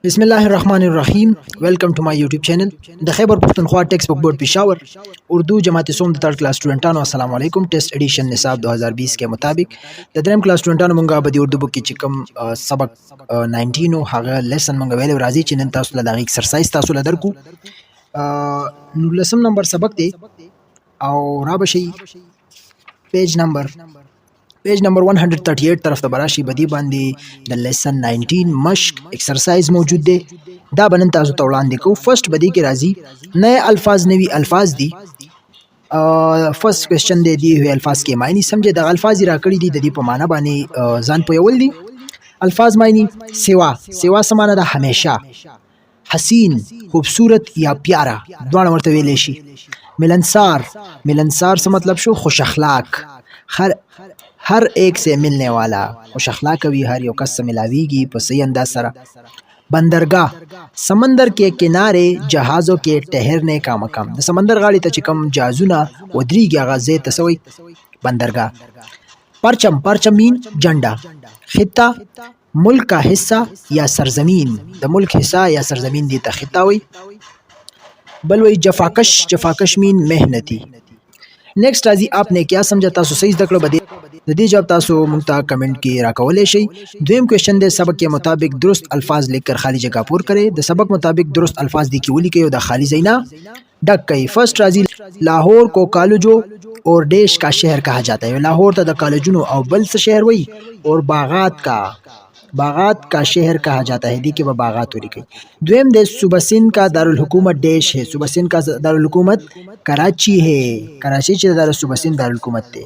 बिस्मिल्लाहिर्रहमानिर्रहीम। Welcome to my YouTube channel the Khyber Pakhtunkhwa textbook board Peshawar Urdu जमात सोम थर्ड क्लास स्टूडेंटानो अस्सलाम वालेकुम। टेस्ट एडिशन निसाब 2020 के मुताबिक द द्रेम क्लास स्टूडेंटानो मुंगा बदी उर्दू बुक की चिकम सबक 19 हागा लेसन मुंगा वेले राजी चिनन तासु ला दागी एक्सरसाइज तासु ला दरकू लसम नंबर सबक दे और राबशी पेज नंबर 138 तरफ तबराशी बदी बांदी द लेसन 19 मश्क एक्सरसाइज मौजूद दे दा बनन तासु तौलान देखो। फर्स्ट बदी के राजी नए अल्फाज नवी अल्फाज दी फर्स्ट क्वेश्चन दे दिए हुए अल्फाज के मायनी समझे द अल्फाज राकड़ी दी ददी पमाना बानी जान पोयवल दी अल्फाज मायनी सेवा समाना दा हमेशा, हसीन खूबसूरत या प्यारा द्वाण मरते वेलेशी, मिलनसार से मतलब शो खुश अखलाक, हर एक से मिलने वाला, खुश अखलाक भी हर यो कस से मिलावीगी पर सही अंदाज सरा। बंदरगाह समंदर के किनारे जहाज़ों के ठहरने का मकाम, समंदर गाड़ी तचिकम जहाजुना वदरी गाजे तसवई बंदरगाह। परचम मीन झंडा, खिता मुल्क का हिस्सा या सरजमीन, द मुल्क हिस्सा या सरजमीन दी खिता हुई। बलवई जफाकश मीन मेहनती। नेक्स्ट राजी आपने क्या समझा तासु सही दकलो बदे जदी जवाब तासु मुक्ता कमेंट की राकवले शई। द्वेम क्वेश्चन दे सबक के मुताबिक दुरुस्त अल्फाज लिखकर खाली जगह पूर करे। द सबक मुताबिक दुरुस्त अल्फाज दी की उली के द खाली जैना डक कई। फर्स्ट राजी लाहौर को कालुजो और देश का शहर कहा जाता है। लाहौर ता द कालुजुनो और बल से शहर वही और बागात का शहर कहा जाता है। दी के बागात होरी गई। द्वेम देश सूबा सिंध का दारुल हुकूमत देश है। सूबा सिंध का दारुल हुकूमत कराची है। कराची चे दारुल सूबा सिंध दारुल हुकूमत थे।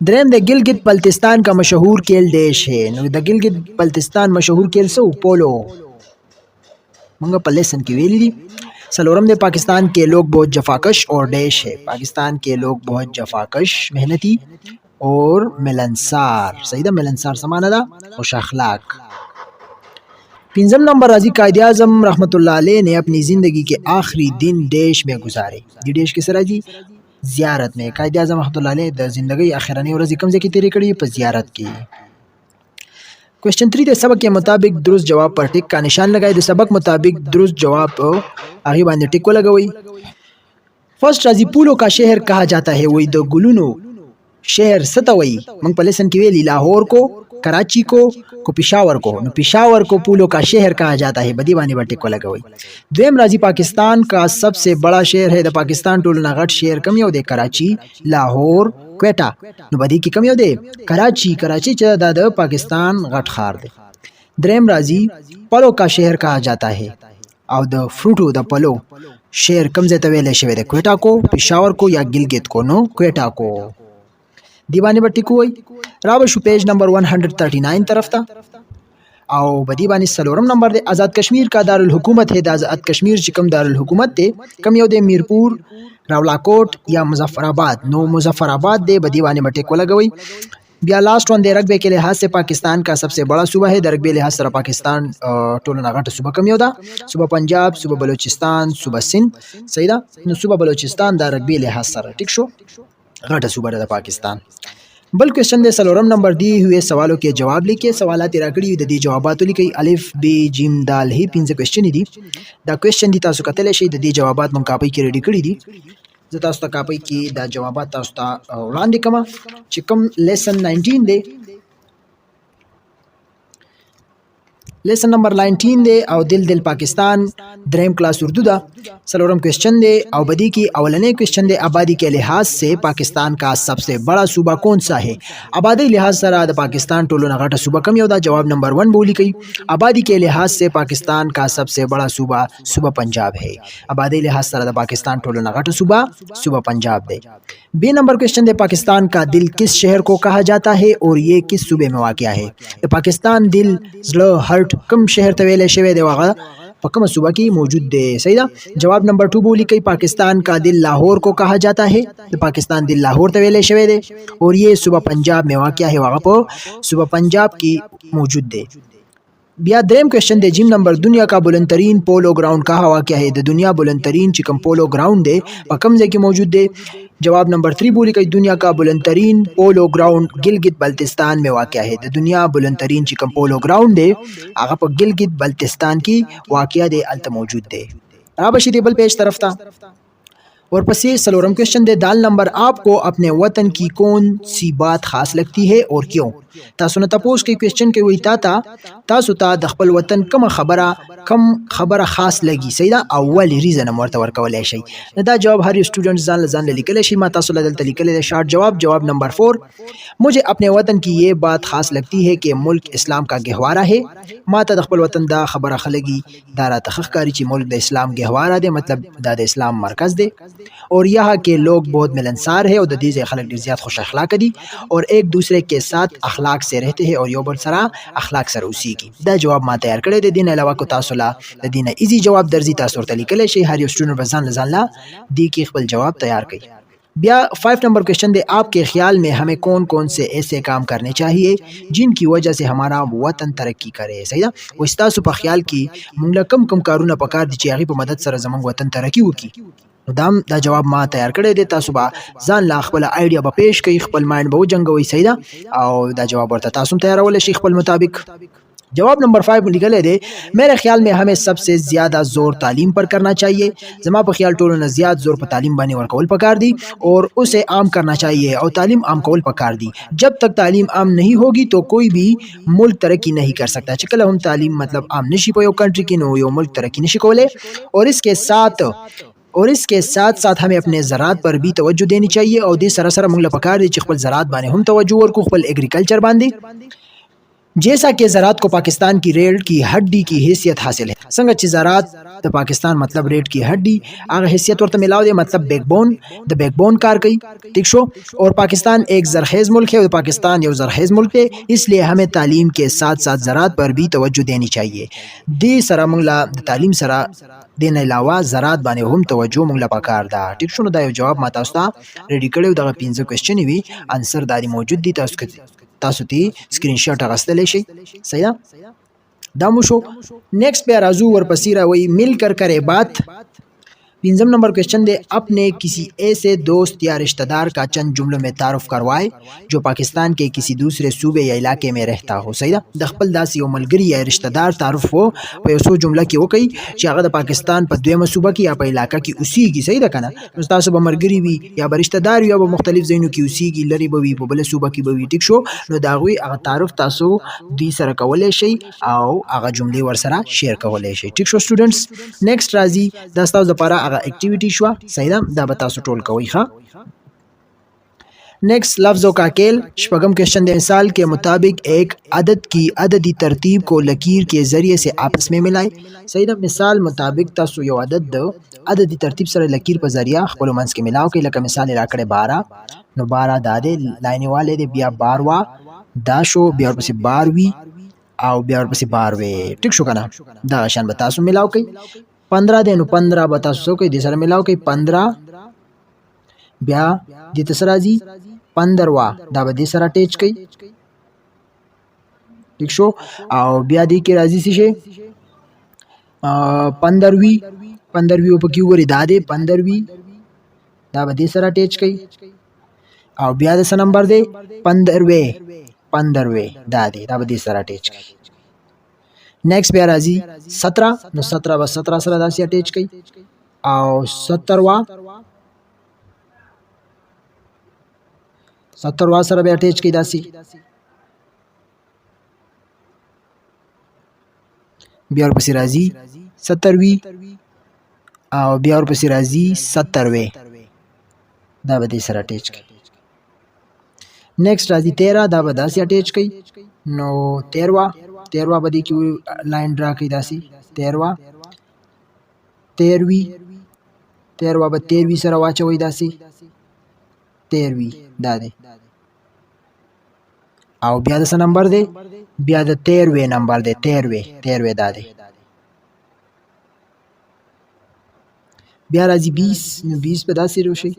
द्रेम द गिलगित बल्तिस्तान का मशहूर खेल देश है। द गिलगित बल्तिस्तान मशहूर खेल सो पोलो मंगा पल्लेसन की वेली। सलोरम दे पाकिस्तान के लोग बहुत जफाकश और देश है। पाकिस्तान के लोग बहुत जफाकश मेहनती और मिलनसार। सही दा मिलनसार समाना दा खुश अखलाक। पिंजम नंबर राजी कायदे आज़म रहमतुल्लाह अलैह ने अपनी ज़िंदगी के आखिरी दिन देश में गुजारे। ये देश किस राजी ज़ियारत में। कायदे आज़म रहमतुल्लाह अलैह द ज़िंदगी आखिरानी और कम से की तेरी कड़ी पर ज़ियारत की। क्वेश्चन 3 दे सबक के मुताबिक दुरुस्त जवाब पर टिक का निशान लगाए। द सबक मुताबिक दुरुस्त जवाब आगे बांधे टिक को लगाई। फर्स्ट राजी पुलो का शहर कहा जाता है वही द गुलुनो शहर सतवई मंग पलेसन की वेली। लाहौर को, कराची को पिशावर को पुलो का शहर कहा जाता है। बदीवानी बट्टे को लगा हुई। द्वेम राजी पाकिस्तान का सबसे बड़ा शहर है द पाकिस्तान टोलना गट शहर कमियो दे कराची, लाहौर, क्वेटा नु बदी की कमियो दे कराची च द पाकिस्तान गट खार दे। द्वेम राजी पलो का शहर कहा जाता है और द फ्रूटो द पलो शहर कमजे तवेले शवे दे क्वेटा को, पिशावर को या गिलगित को नो क्वेटा को। दीवानी बट्टी को रावशु पेज नंबर 139 तरफ था और बदीवानी सलोरम नंबर दे आज़ाद कश्मीर का दारुल हुकूमत है। आज़ाद कश्मीर चिकम दारुल हुकूमत थे कम यो दे मीरपुर, रावलाकोट या मुजफ्फराबाद नो मुजफ्फराबाद दे। बदीवानी बट्टे को लगवई। बिया लास्ट वन दे रकबे के लिहाज से पाकिस्तान का सबसे बड़ा सूबा है। द रकबे लिहाज से पाकिस्तान टोलना घाट सूबा कम योदा सूबा पंजाब, सूबा बलोचिस्तान, सूबा सिंध। सही दा सूबा बलोचिस्तान दा रकबे लिहाज सर ठीक शो घाटा सूबा रहा पाकिस्तान। बल क्वेश्चन दे सलोरम नंबर दिए हुए सवालों के जवाब लिखे। सवाल तिराकड़ी हुई दी जवाबात लिखी अलिफ बी जिम दाल ही पिन से क्वेश्चन दी द क्वेश्चन दी तासु कतले शई दी जवाबात मन कापी की रेडी कड़ी दी जतासु कापी की द जवाबात तासु ता औलान कमा चिकम लेसन 19 दे लेसन नंबर 19 दे और दिल पाकिस्तान द्रेम क्लास उर्दू दा सलोरम क्वेश्चन दे और बदी की अवलने क्वेश्चन दे आबादी के लिहाज से पाकिस्तान का सबसे बड़ा सूबा कौन सा है। आबादी लिहाज से द पाकिस्तान टोलो नगाटा सूबा कम योदा। जवाब नंबर 1 बोली गई। आबादी के लिहाज से पाकिस्तान का सबसे बड़ा सूबा पंजाब है। आबादी लिहाज से द पाकिस्तान टोलो नगाटा सूबा पंजाब दे। बी नंबर क्वेश्चन दे पाकिस्तान का दिल किस शहर को कहा जाता है और ये किस सूबे में वाक़या है। पाकिस्तान दिल हर्ट कम शहर तवेले शवे दे वागा पक्कम सूबा की मौजूद दे। सही दा जवाब नंबर 2 बोली कई पाकिस्तान का दिल लाहौर को कहा जाता है। तो पाकिस्तान दिल लाहौर तवेले शवे दे और ये सूबा पंजाब में वाक़या है। वागा पो सूबा पंजाब की मौजूद दे। بیا دریم کوېشن دی جیم نمبر دنیا کا بلند ترین پولو گراؤنड کہاں واقع ہے د دنیا بلند ترین چې کوم پولو گراؤنड دی په کوم ځای کې موجود دی جواب نمبر 3 بولی کوي دنیا کا بلند ترین پولو گراؤنड گلگت بلتستان میں واقع ہے د دنیا بلند ترین چې کوم پولو گراؤنड دی هغه په گلگت بلتستان کې واقع دی الته موجود دی را بشي دی بل پیج طرف ته اور پس یہ سلورم کوشچن دے دال نمبر آپ کو اپنے وطن کی کون سی بات خاص لگتی ہے اور کیوں تاسو نه تاسو کې کوېشن کې وی تاسو ته د خپل وطن کم خبره خاص لګي سیدا اول ریزن ورته ورکولای شي دا جواب هر سټوډنټ ځان لیکلی شي ما تاسو له دلته لیکلی دی شارټ جواب نمبر 4 مجھے اپنے وطن کی یہ بات خاص لگتی ہے کہ ملک اسلام کا گہوارہ ہے ما ته د خپل وطن دا خبره خلګي دا راته ښکاري چې ملک د اسلام گہوارہ دی مطلب دا د اسلام مرکز دی اور یہاں کے لوگ بہت ملنسار ہے اور د دې ځای خلک ډېر زیات خوش اخلاق دي اور ایک دوسرے کے ساتھ اخلاق سے رہتے ہیں اور یو بل سره اخلاق سره اوسېږي دا جواب ما تیار کړی دی دین علاوه کو تاسو لا د دینه ایزی جواب درځي تاسو ورته لیکلی شي هر یو سټوډنټ به ځان لا دی کې خپل جواب تیار کړي بیا 5 نمبر کوېشن دے آپ کے خیال میں ہمیں کون کون سے ایسے کام کرنے چاہیے جن کی وجہ سے ہمارا وطن ترقی کرے صحیح ده و ستاسو په خیال کې مونږ کم کارونه پکار دي چې هغه په مدد سره زموږ وطن ترقی وکړي دا جواب ما تیار کړی دی تاسو به ځان لا خپل آیډیا به پیش کړئ خپل مایند به وجنګوئ صحیح ده او دا جواب ورته تاسو تیارول شي خپل مطابق جواب نمبر 5 لکھلے دے میرے خیال میں ہمیں سب سے زیادہ زور تعلیم پر کرنا چاہیے زما په خیال ټولو نه زیات زور په تعلیم باندې ورکول پکار دی اور اسے عام کرنا چاہیے اور تعلیم عام کول پکار دی جب تک تعلیم عام نہیں ہوگی تو کوئی بھی ملک ترقی نہیں کر سکتا چې کله هم تعلیم مطلب عام نشي په یو کنټری کې نو یو ملک ترقی نشي کولای اور اس کے ساتھ ہمیں اپنے زراعت پر بھی توجہ دینی چاہیے اور دې سره سره موږ له پکار دی چې خپل زراعت باندې هم توجہ ورکو خپل ایگریکلچر باندې جیسا کہ زراعت کو پاکستان کی ریڑھ کی ہڈی کی حیثیت حاصل ہے څنګه چې زراعت د پاکستان مطلب ریڑھ کی ہڈی هغه حیثیت ورته ملاو دی مطلب بیک بون کار کوي ٹھیک شو اور پاکستان ایک زرخیز ملک ہے اور پاکستان یو زرخیز ملک ہے اس لیے ہمیں تعلیم کے ساتھ ساتھ زراعت پر بھی توجہ دینی چاہیے دې سره موږ لا د تعلیم سره دین علاوه زراعت باندې هم توجه موږ لا پکار ده ټیک شو نو دا یو جواب ما تاسو ته ریډي کړو دغه 15 کوېشن وی انسر داري موجود دي تاسو تی سکرین شاٹ اغستلی شي صحیح دا مو شو نیکسٹ پہ راځو ورپسې راوي مل کر کرے بات 15 نمبر کوېشن دے اپنے کسی ایسے دوست یا رشتہ دار کا چند جملوں میں تعارف کروائے جو پاکستان کے کسی دوسرے صوبے یا علاقے میں رہتا ہو صحیح ده د خپل داسې یو ملګري یا رشتہ دار تعارف وو په یو څو جمله کې وکړي چې هغه د پاکستان په دویمه صوبه کې یا په علاقه کې اوسېږي صحیح ده کنه نو تاسو به ملګري وي یا به رشتہ دار یا به مختلف ځایونو کې اوسېږي لرې به وي په بله صوبه کې به وي ټیک شو نو د هغوی هغه تعارف تاسو دوی سره کولی شئ او هغه جملې ورسره شیر کولی شئ ټیک شو سټوډنټس نیکسٹ راځي دا ستاسو دپاره ایکٹیویٹی شوا صحیح ده دا به تاسو ټول کوئ ښه نیکسٹ لفظوں کا کیل شپږم کوېشن دے مثال کے مطابق ایک عدد کی عددی ترتیب کو لکیر کے ذریعے سے آپس میں ملائے صحیح ده مثال مطابق تاسو یو عدد د عددی ترتیب سره لکیر په ذریعہ خپل منځ کې ملاو کې لکه مثال راکړه 12 نو 12 دا دے لاینې والے دے بیا 12 دا شو بیا ورپسې 12 او بیا ورپسې 12 ټیک شو کنه دا شان به تاسو ملاو کوي 15 دے نو 15 به تاسو کوي د سره ملاو کوي 15 بیا د تسرا جی 15 وا دا به د سره اٹیچ کوي ٹھیک شو او بیا دی کې راځي شي 15 وی په کې وګوري دا د 15 وی دا به د سره اٹیچ کوي او بیا د نمبر دی 15 دا به د سره اٹیچ کوي نیکسٹ بیا راځي 17 نو 17 به 17 سره داسې اٹیچ کوي او 70 وا سره به اٹیچ کوي داسې بیا ورپسې راځي 70 او بیا ورپسې راځي 70 دا به دې سره اٹیچ کوي نیکسٹ راځي 13 دا به داسې اٹیچ کوي نو 13 به دې کې لاین ډرا کوي داسې 13 به 13 سره واچوي داسې 13 دا دی او بیا د نمبر دی بیا د 13 نمبر دی 13 دا دی بیا راځي 20 نو 20 په داسې روشي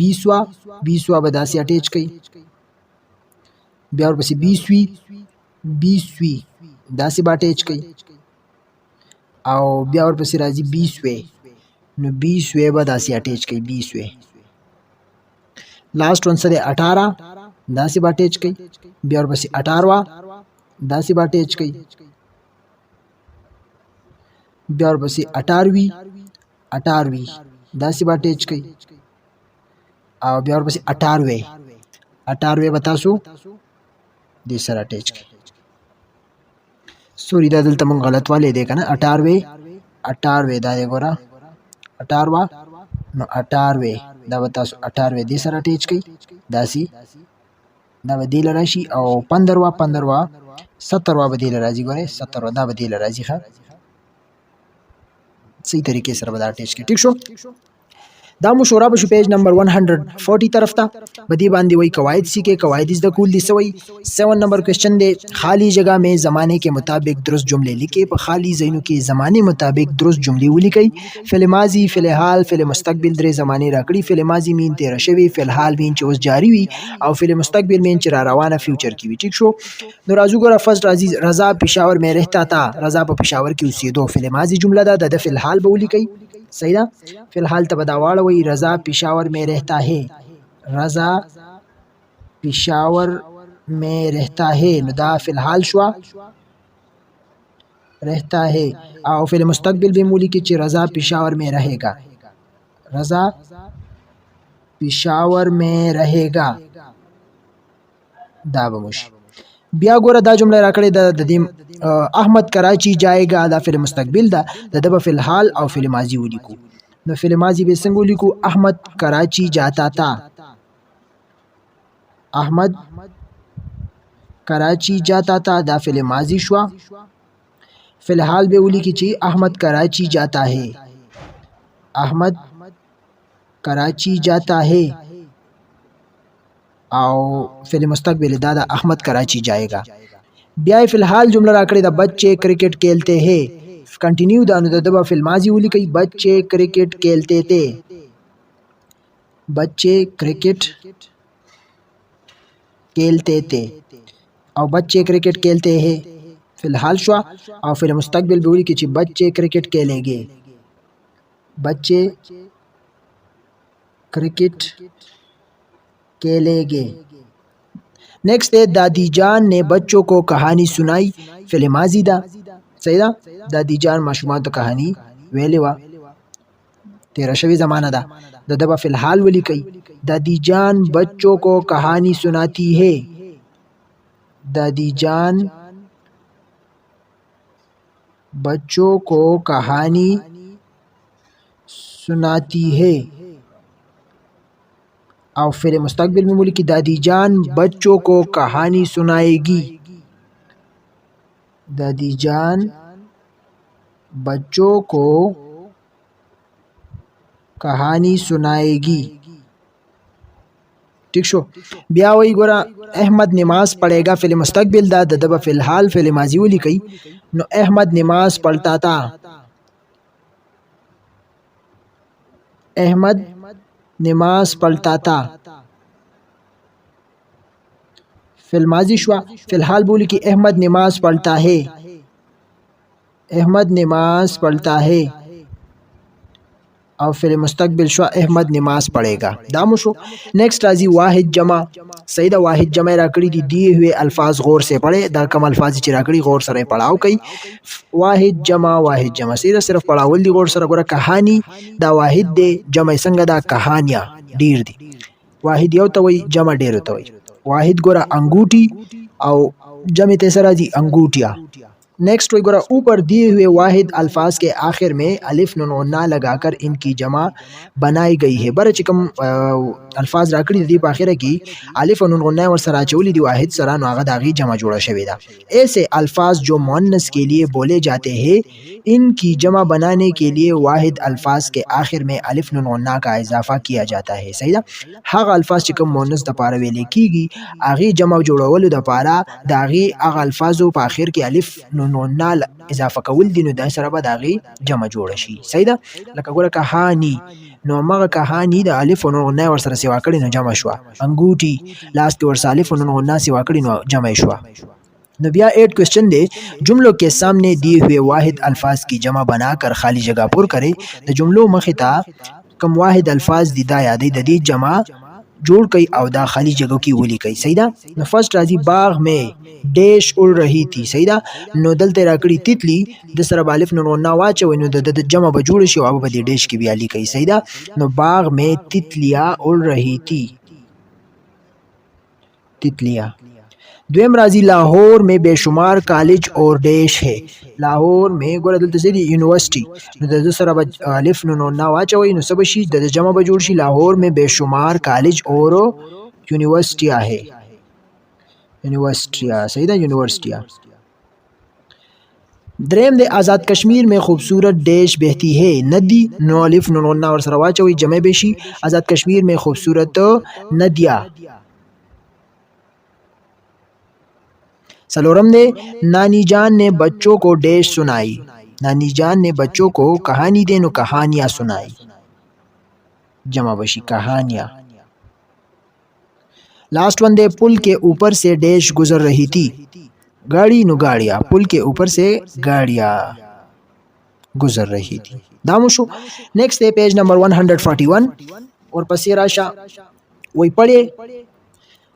20 به داسې اٹیچ کوي بیا ورپسې 20 وی داسې به اټیچ کوي او بیا ورپسې راځي 20 وی نو 20 وی به داسې اټیچ کوي 20 وی لاست ون سره 18 داسې به اټیچ کوي بیا ورپسې 18 داسې به اټیچ کوي بیا ورپسې 18 داسې به اټیچ کوي او بیا ورپسې 18 به تاسو دې سره اټیچ کوي سوري دا دلته مونږ غلط والے دی کنه 18 دا دی ګوره 18 نو 18 دا به تاسو 18 دې سره اټیچ کوي داسې دا به دې راشي او 15 17 به دې راځي ګوره 17 دا به دې راځي ښه صحیح طریقې سره به دا اټیچ کوي ٹھیک شو دا مشوره به شو پیج نمبر 140 طرف ته بدی باندې وای قواعد سیکھے قواعد از د کول دي سوی 7 نمبر کوېسچن دی خالی جگہ میں زمانے کے مطابق درست جملے لکھے په خالی ځایونو کې زمانے مطابق درست جملې ولیکئ فعل ماضی فعل حال فعل مستقبل درې زمانه راکړي فعل ماضی مین تیر شوی فعل حال مین چې اوس جاری وي او فعل مستقبل مین چې را روانه فیوچر کې وي ٹھیک شو نو راځو ګره فرست راځي رضا پېښور میں رہتا تھا رضا په پېښور کې اوسېدو فعل ماضی جمله ده د فعل حال به ولیکئ صحیح ده فی الحال ته بداواړه وی رضا پېښور میں رہتا ہے رضا پېښور میں رہتا ہے نو دا فی الحال شوا رہتا ہے او فعل مستقبل به مولی کې چې رضا پېښور میں رہے گا رضا پېښور میں رہے گا دا به مشي بیا ګوره دا جمله راکړې د دې احمد کراچی جائے گا دا فعل مستقبل دا د فعل الحال او فعل ماضی ولیکو نو فعل ماضی به څنګه ولیکو احمد کراچی جاتا تھا احمد کراچی جاتا تھا دا فعل ماضی شوا فعل حال به ولیکي چې احمد کراچی جاتا ہے احمد کراچی جاتا ہے او فعل مستقبل دا احمد کراچی جائے گا بیا فی الحال جمله راکړی دا بچے کرکٹ کھیلتے ہیں کنټینیو دا نو د فعل ماضی ولیکي بچے کرکٹ کھیلتے تھے بچے کرکٹ کھیلتے تھے او بچے کرکٹ کھیلتے ہیں فی الحال شوا او فعل مستقبل به ولیکي چې بچے کرکٹ کھیلیں گے بچے کرکٹ کھیلیں گے نیکسٹ ہے دادی جان نے بچوں کو کہانی سنائی فعل ماضی دا صحیح دا دادی جان ماشومان ته کہانی ویلې وا تیرا شوی زمانہ دا د دبا فی الحال ولیکي دادی جان بچوں کو کہانی سناتی ہے دادی جان بچوں کو کہانی سناتی ہے او فعل مستقبل میں بولی کہ دادی جان بچوں کو کہانی سنائے گی دادی جان بچوں کو کہانی سنائے گی ٹھیک شو بیا وی ګوره احمد نماز پڑھے گا فعل مستقبل دا د فی الحال فعل ماضی ولیکي نو احمد نماز پڑھتا تھا احمد نماز پڑھتا تھا فی الماضی شوا فی الحال بولی کہ احمد نماز پڑھتا ہے احمد نماز پڑھتا ہے او فعل مستقبل شوا احمد نماز پڑھے گا دامو شو نیکسٹ راضی واحد جمع سیدہ واحد جمع راکڑی دی دیے ہوئے الفاظ غور سے پڑھے دا کم الفاظ چی راکڑی غور سره پڑھاو کئی واحد جمع سیدہ صرف پڑھاول دی غور سره گورا کہانی دا واحد دے جمع سنگ دا کہانیا ډیر دی واحد یو ته وای جمع ډیر ته وای واحد گورا انگوٹی او جمع تیسرا دی انگوٹیا نیکسٹ وی گورا اوپر دیے ہوئے واحد الفاظ کے آخر میں الف نون غنہ لگا کر ان کی جمع بنائی گئی ہے بر چکم الفاظ راکڑی دی په اخره کې الف نون غنہ ور سره چولی دی واحد سره نو هغه داغي جمع جوړه شوی دا ایسے الفاظ جو مؤنث کے لیے بولے جاتے ہیں ان کی جمع بنانے کے لیے واحد الفاظ کے آخر میں الف نون غنہ کا اضافہ کیا جاتا ہے صحیح دا هغه الفاظ چې کوم مؤنث د پاره ویل کیږي هغه جمع جوړول د پاره داغي هغه الفاظو په اخر کې الف نون غنہ اضافه کول دي نو د سره به داغي جمع جوړ شي صحیح دا لکه ګوره کہانی نو مغه کہانی د الف نون غنہ ور سره سیوا کړي نو جمع شو انګوټي لاس کې ور الف نون غنہ سیوا کړي نو جمع شو नबिया 8 क्वेश्चन दे, जुमलों के सामने दिए हुए वाहिद अल्फाज की जमा बनाकर खाली जगह पुर करे। द जुमलों मखिता कम वाहिद अल्फाज दिदा यादी ददी जमा जोड़ कई अवदा खाली जगह की वली कई सईदा। न फर्स्ट राजी बाग में डैश उड़ रही थी सईदा। नो दल तेरा कड़ी तितली दसरा बालिफ नो ना वाचे नो द जमा बजूड़ शो अब बदी डैश की बियाली कई सईदा। नो बाग में तितलियां उड़ रही थी, तितलियां। द्वेम राजी लाहौर में बेशुमार कॉलेज और डैश है। लाहौर में गोरा दल तसेदी यूनिवर्सिटी नो दूसरा अलिफ नो ना वाचोई नो सबशी द जमा बजूड़शी लाहौर में बेशुमार कॉलेज और यूनिवर्सिटियां है, यूनिवर्सिटियां सही था, यूनिवर्सिटियां। द्रेम दे आज़ाद कश्मीर में खूबसूरत डैश बहती है नदी नो अलिफ नो ना और सरवाचोई जमे बेशी आज़ाद कश्मीर में खूबसूरत नदियाँ। सलोरम ने नानी जान ने बच्चों को डैश सुनाई, नानी जान ने बच्चों को कहानी देनो कहानियां सुनाई, जमा बशी कहानियां। लास्ट वन दे पुल के ऊपर से डैश गुजर रही थी, गाड़ी नु गाड़ियां, पुल के ऊपर से गाड़ियां गुजर रही थी। दामुशो नेक्स्ट है पेज नंबर 141 और पसीराशा वही पढ़े।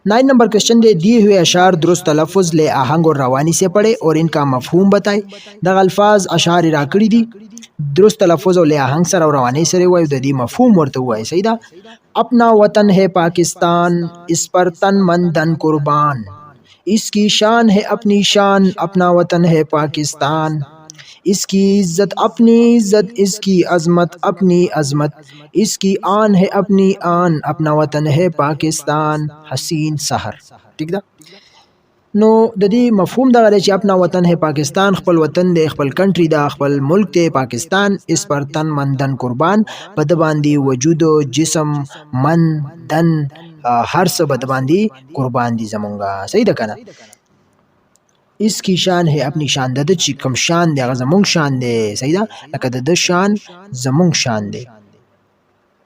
9 नंबर क्वेश्चन दे दिए हुए अशार दुरुस्त तलफ़ुज़ ले आहंग और रवानी से पढ़े और इनका मफहूम बताए। द अल्फाज अशार इराकड़ी दी दुरुस्त तलफ़ुज़ और ले आहंग सर और रवानी से हुआ दी मफहूम वर्त हुआ है सही था। अपना वतन है पाकिस्तान, इस पर तन मन धन कुर्बान, इसकी शान है अपनी शान, अपना वतन है पाकिस्तान, इसकी इज्जत अपनी इज्जत, इसकी अजमत अपनी अजमत, इसकी आन है अपनी आन, अपना वतन है पाकिस्तान, हसीन सहर। ठीक था। नो ददी मफहूम दा गले अपना वतन है पाकिस्तान, खपल वतन दे, खपल कंट्री दा, खपल मुल्क दे पाकिस्तान, इस पर तन मन धन कुर्बान, बदबांदी वजूदो जिस्म मन धन हर सब बदबांदी कुर्बान दी जमूंगा सही था ना। इसकी शान है अपनी शान, दद चिकम शान दे जमुंग शान दे सही था, लका दद शान जमुंग शान दे।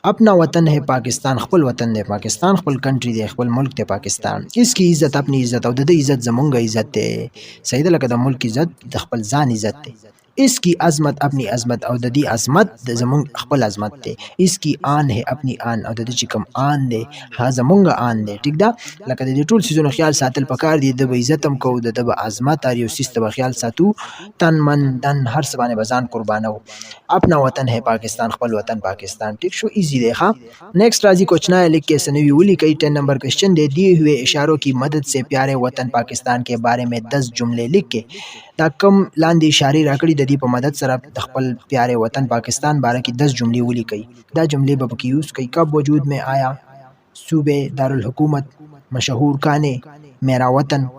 अपना वतन है पाकिस्तान, खपल वतन दे पाकिस्तान, खपल कंट्री दे, खपल मुल्क दे पाकिस्तान, इसकी इज्जत अपनी इज्जत और दद इज्जत जमुंग इज्जत दे सही था, लका द मुल्क इज्जत द खपल जान इज्जत दे। इसकी अजमत अपनी अजमत और ददी अजमत जमुंग खपल अजमत दे, इसकी आन है अपनी आन और दद चिकम आन दे हाँ जमुंग आन दे। ठीक दा लका ददी टूल सीजन ख्याल सातल पकार दी दब इज्जतम को दब अजमत आरियो सिस्त ख्याल सातू तन मन धन हर सबाने बजान कुर्बानो। अपना वतन है पाकिस्तान, खपल वतन पाकिस्तान। ठीक शो इजी देखा। नेक्स्ट राजी को चना लिख के सनवी उली कई 10 नंबर क्वेश्चन दे दिए हुए इशारों की मदद से प्यारे वतन पाकिस्तान के बारे में 10 जुमले लिख के ताकम लांदी शारी राकड़ी ददी पर मदद सर खपल प्यारे वतन पाकिस्तान बारे की 10 जुमले उली कई। दा जुमले बब की यूज़ कई कब वजूद में आया, सूबे दारुल हुकूमत, मशहूर खाने, मेरा वतन,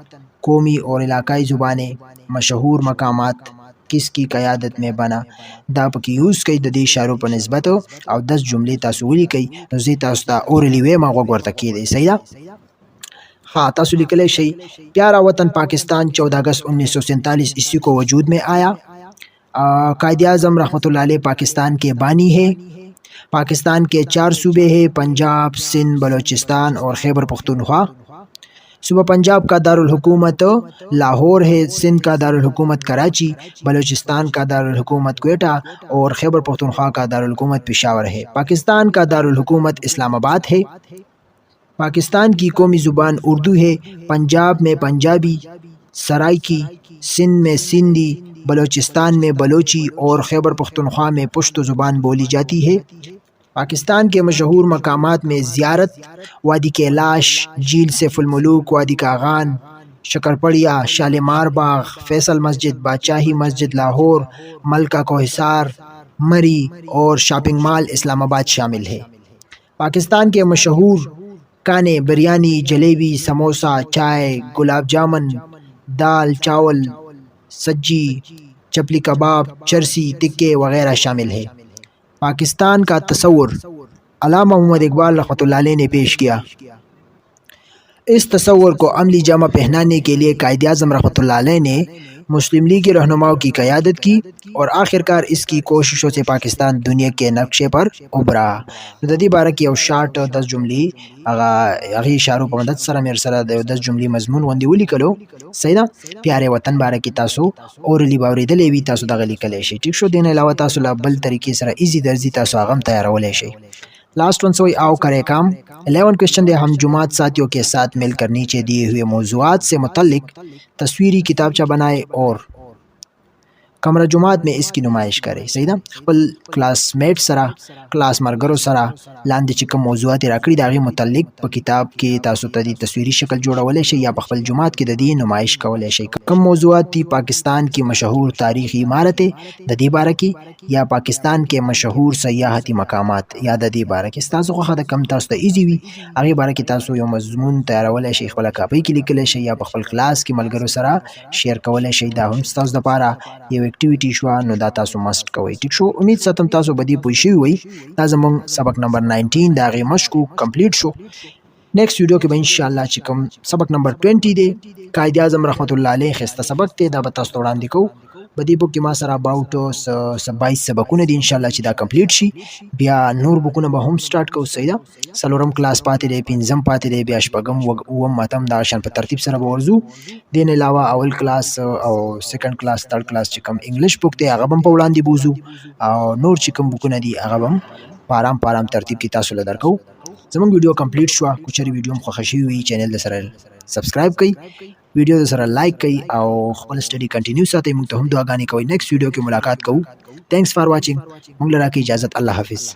कौमी और इलाकाई ज़ुबानें, मशहूर मकामात, किसकी क़यादत में बना। दाप की यूज़ कई ददी इशारों पर नस्बत और 10 जुमले तासुली कई रोज़ी तास्ता और लिवे मागवर तक दे सही। हाँ तासुली कले शई प्यारा वतन पाकिस्तान 14 अगस्त 1947 ईस्वी को वजूद में आया। कायद आज़म रहमतुल्लाह अलैह पाकिस्तान के बानी है। पाकिस्तान के 4 सूबे हैं, पंजाब, सिंध, बलोचिस्तान और खैबर पख्तूनख्वा। सूबा पंजाब का दारुल हुकूमत लाहौर है, सिंध का दारुल हुकूमत कराची, बलोचिस्तान का दारुल हुकूमत क्वेटा और खैबर पख्तूनख्वा का दारुल हुकूमत पेशावर है। पाकिस्तान का दारुल हुकूमत इस्लामाबाद है। पाकिस्तान की कौमी ज़ुबान उर्दू है। पंजाब में पंजाबी, सराइकी, सिंध में सिंधी, बलोचिस्तान में बलोची और खैबर पख्तूनख्वा में पुश्तो ज़ुबान बोली जाती है। पाकिस्तान के मशहूर मकामात में ज़ियारत, वादी कैलाश, झील सैफुल मुलूक, वादी कागान, शकरपड़िया, शालीमार बाग, फैसल मस्जिद, बादशाही मस्जिद लाहौर, मलका को हिसार, मरी और शॉपिंग मॉल इस्लामाबाद शामिल है। पाकिस्तान के मशहूर खाने बिरयानी, जलेबी, समोसा, चाय, गुलाब जामुन, दाल चावल, सज्जी, चपली कबाब, चरसी, टिक्के वगैरह शामिल है। पाकिस्तान का तस्वुर अल्लामा मोहम्मद इकबाल रहमतुल्लाह अलैह ने पेश किया। इस तस्वर को अमली जामा पहनाने के लिए कायद आज़म रहमतुल्लाह अलैह ने मुस्लिम लीग के रहनुमाओं की क़यादत की और आखिरकार इसकी कोशिशों से पाकिस्तान दुनिया के नक्शे पर उभरा। नदी बारह की और शार्ट 10 जुमली अगी इशारों पर मदद सरा मेरे सरा 10 जुमली मजमून वंदी उली कलो सही ना प्यारे वतन बारह की तासो और अली बावरी दले भी तासो दगली कले शे ठीक शो देने अलावा तासो ला बल तरीके सरा इजी दर्जी तासो आगम तैयार होले शे। लास्ट वन सोई आओ करे काम 11 क्वेश्चन दे हम जुमात साथियों के साथ मिलकर नीचे दिए हुए मौजूआत से मुतल्लिक तस्वीरी किताबचा बनाए और कमरा जुमात में इसकी नुमाइश करे सही ना खपल क्लासमेट सरा क्लास मरगरो सरा लांदे चिकम मौजूआत राकड़ी दागी मुतल्लिक प किताब के तासो तदी तस्वीरी शक्ल जोड़वले शे या खपल जुमात के ददी नुमाइश कवले शे। कम मौजूआत थी पाकिस्तान की मशहूर तारीखी इमारतें ददी बारह की या पाकिस्तान के मशहूर सयाहती मकामात या ददी बारह की तासो खद कम तासो इजी वी आगे बारह की तासो यो मजमून तैयारवले शे खपल कापी की लिखले शे या खपल क्लास की मलगरो सरा शेयर कवले शे दा हम तासो दपारा ये एक्टिविटी शवा नो दा तासो मस्ट कोई ठीक शो। उम्मीद सातम तासो बदी पुशी हुई दा जमंग सबक नंबर 19 दागे मशकू कंप्लीट शो। नेक्स्ट वीडियो के इंशाल्लाह चिकम सबक नंबर 20 दे कायद आज़म रहमतुल्लाह अलैह खस्ता सबक ते दा बतास तोड़ान दिको बदी बुक की मा सरा अबाउट 22 सबकुने दी इंशाल्लाह चिदा कंप्लीट शी बिया नूर बुकुने बा हम स्टार्ट को सईदा सलोरम क्लास पाते दे पिंजम पाते दे बिया शपगम वम मतम दाशन पर तरतीब सरा वर्जू देन अलावा अवल क्लास और सेकंड क्लास थर्ड क्लास चिकम इंग्लिश बुक ते अगबम पौलान दी बुजू और नूर चिकम बुकुने दी अगबम पाराम पाराम तरतीब की तासुल दरकौ जमंग वीडियो कंप्लीट शुआ कुछ वीडियो में खुशी हुई चैनल दे सरा सब्सक्राइब कई वीडियो दे सरा लाइक कई और खपल स्टडी कंटिन्यू साथे मुंग तो हम दुआ गानी कोई नेक्स्ट वीडियो की मुलाकात कऊ। थैंक्स फॉर वाचिंग मुंग लरा की इजाजत अल्लाह हाफिज़।